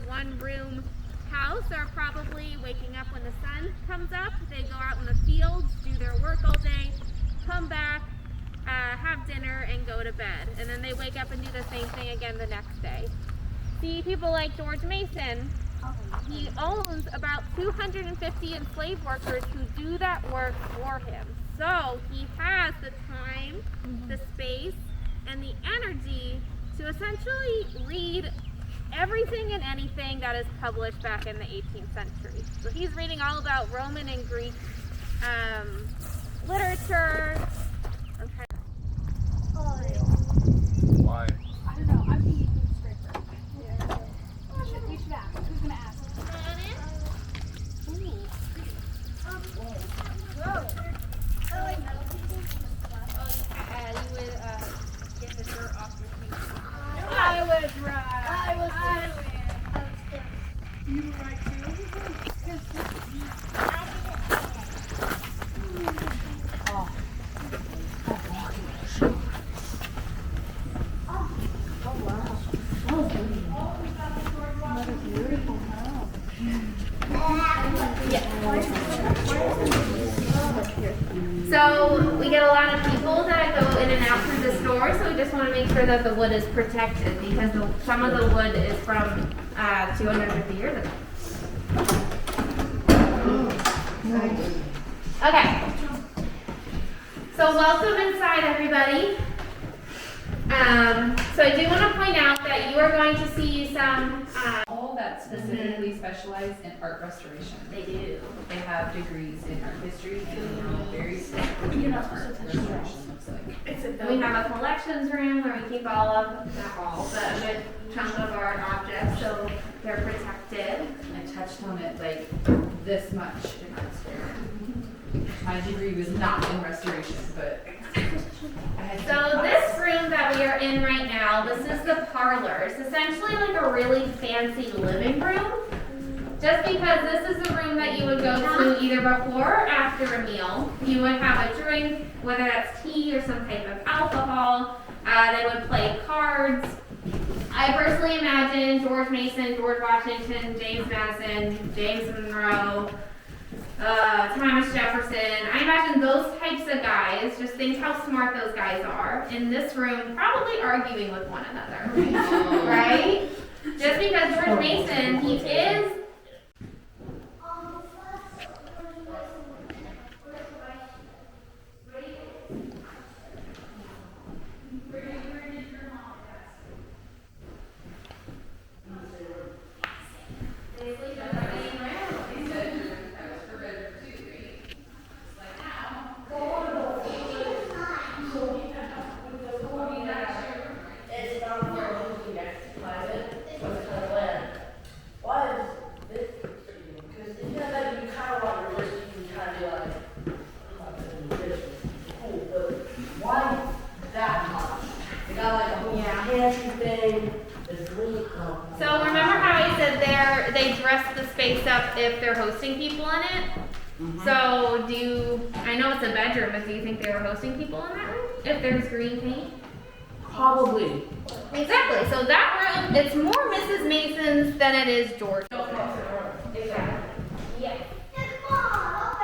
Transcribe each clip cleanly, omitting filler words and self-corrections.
one-room house are probably waking up when the sun comes up. They go out in the fields, do their work all day, come back, have dinner, and go to bed. And then they wake up and do the same thing again the next day. See, people like George Mason, he owns about 250 enslaved workers who do that work for him. So he has the time, the space, and the energy to essentially read everything and anything that is published back in the 18th century. So he's reading all about Roman and Greek literature. Why? I don't know. I'm being straight for it. Yeah. We should ask. Who's going to ask? You would get the dirt off your feet. I was right. I was You were right too. So we get a lot of people that go in and out through the store, so we just want to make sure that the wood is protected because some of the wood is from 250 years ago. Okay. So welcome inside, everybody. So I do want to point out that you are going to see some all that specifically specialize in art restoration. They do. They have degrees in art history and they know very specifically what art restoration looks like. We have a collections room where we keep all of, not all, but a good chunk of our objects, so they're protected. I touched on it like this much in art school. My degree was not in restoration, but I had So this room that we are in right now, this is the parlor. It's essentially like a really fancy living room. Just because this is a room that you would go to either before or after a meal. You would have a drink, whether that's tea or some type of alcohol. They would play cards. I personally imagine George Mason, George Washington, James Madison, James Monroe, Thomas Jefferson. I imagine those types of guys, just think how smart those guys are, in this room probably arguing with one another, right? Just because George Mason, he is So remember how I said they dress the space up if they're hosting people in it? So I know it's a bedroom, but do you think they were hosting people in that room? If there's green paint? Probably. Exactly. So that room, it's more Mrs. Mason's than it is George. Exactly. Yes. I'll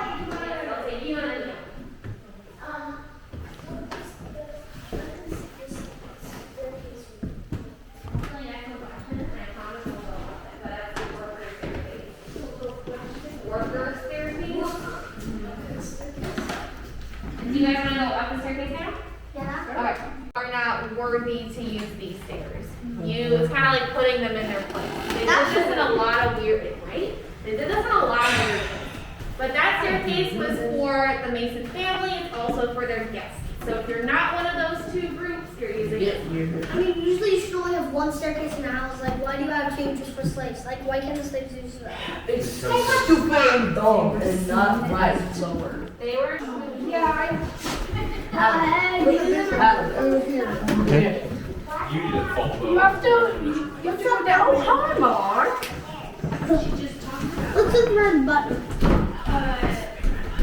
take you on a deal. Do you guys want to go up the staircase now? Yeah. Okay. Are not worthy to use these stairs. It's kind of like putting them in their place. They did this in a lot of weird, right? They did this in a lot of weird ways. But that staircase was for the Mason family. It's also for their guests. So if you're not one of those two groups, you're using it. I mean, usually you should only have one staircase in a house. Like, why do you have two just for slaves? Like, why can't the slaves use that? It's so much to pay dumb and not right lower. They were. Yeah, Okay. You need to follow up. You have to put that whole time on. Look, What's this red button?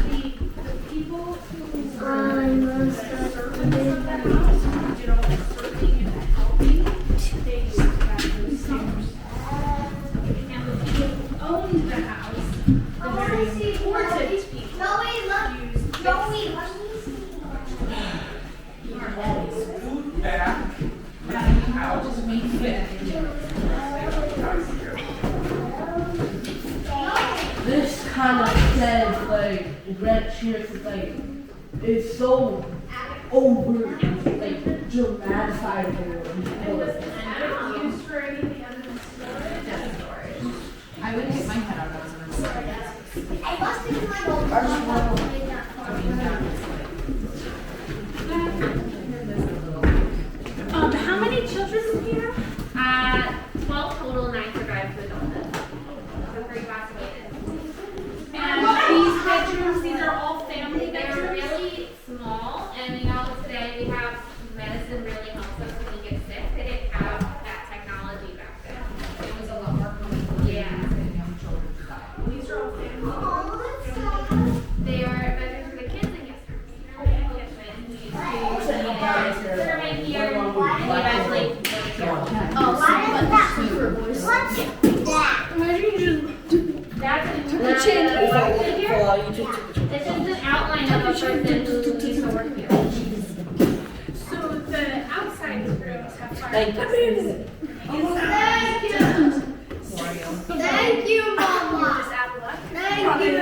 The people who I must serve in the house, you know, like serving and helping, they use those stairs. And the people who own the house, the very important people, Joey, look. use Joey, let me see. Scoot back. I'll just make it. This kind of says like red chairs is like it's so over like dramatized. used for anything other than storage. I wouldn't get my head out of those. I must have my gold. How many children do you have? 12 total, 9 survived to adulthood. So 3 passed away. And these bedrooms, these are all family They're bedrooms? really small, and you know, today we have medicine really helps us when we get sick. They didn't have that technology back then. It was a lot more common. Yeah. Young children to die. These are all family. They are bedrooms for the kids and guest rooms. Kitchen, we survey here, and eventually go to care. Why is that? What's that? That's You this is an outline of a person who used to work here. So the outside rooms have fire. Thank you. Thank you, Mama. Just add luck. Thank you.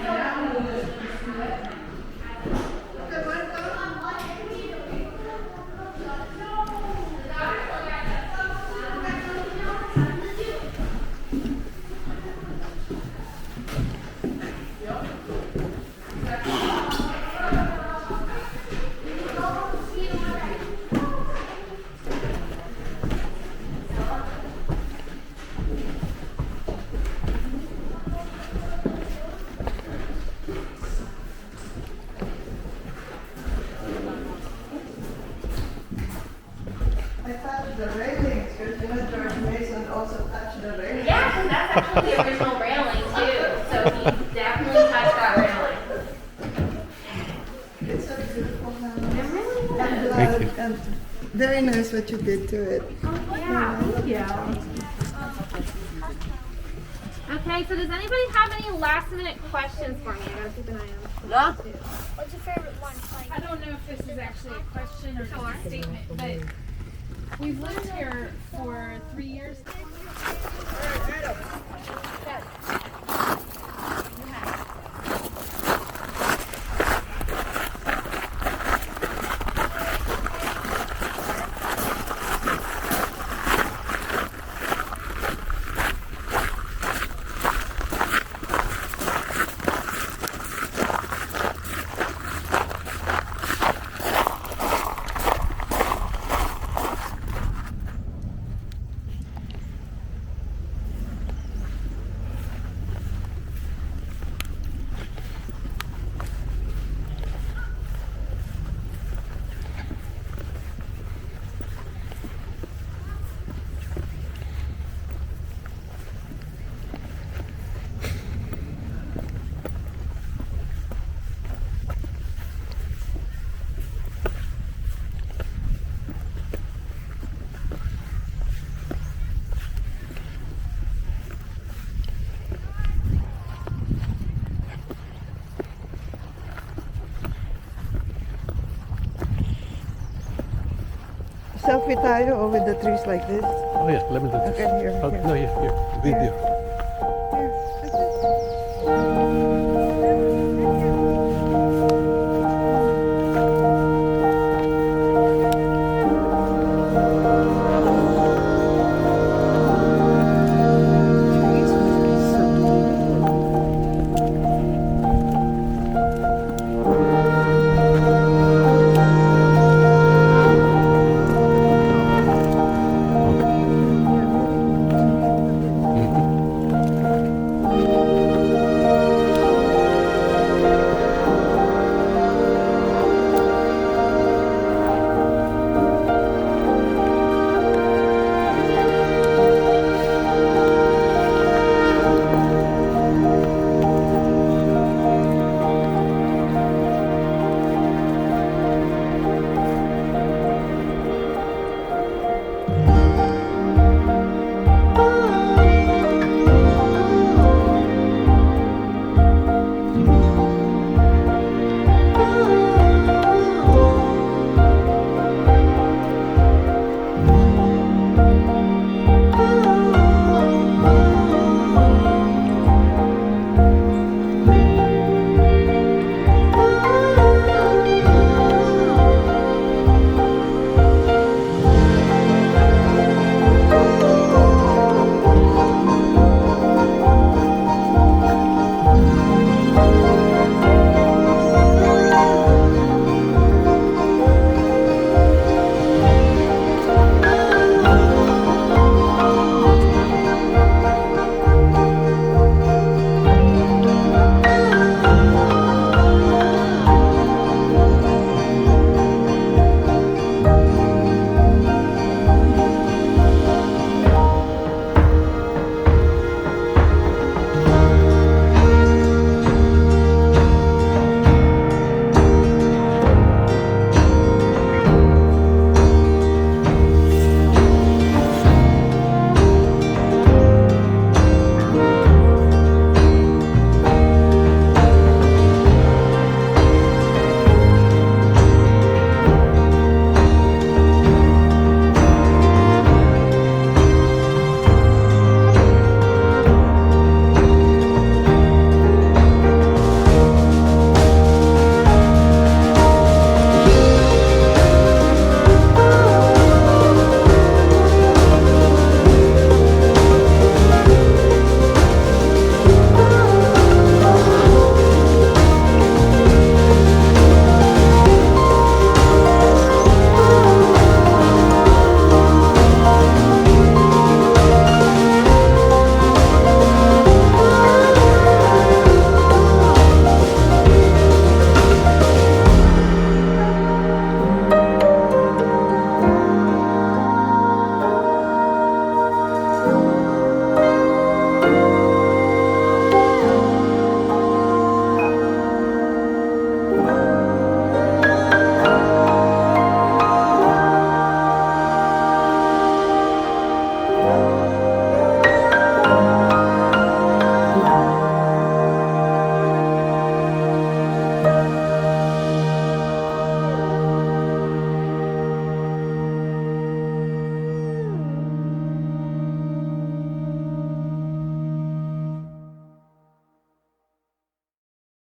Yeah, I mean, I touched the railings because you know George Mason also touched the railings. yeah, 'cause that's actually the original railing too. So he definitely touched that railing. It's so beautiful now. It really is. I'm glad and very nice what you did to it. Yeah, thank you. Okay, so does anybody have any last minute questions for me? I gotta keep an eye on. What's your favorite one? I don't know if this is actually a question or just a statement, but we've lived here for 3 years. Selfie tayo with the trees like this. Oh yeah, let me do this. Okay, here, Oh, here. no, here, video.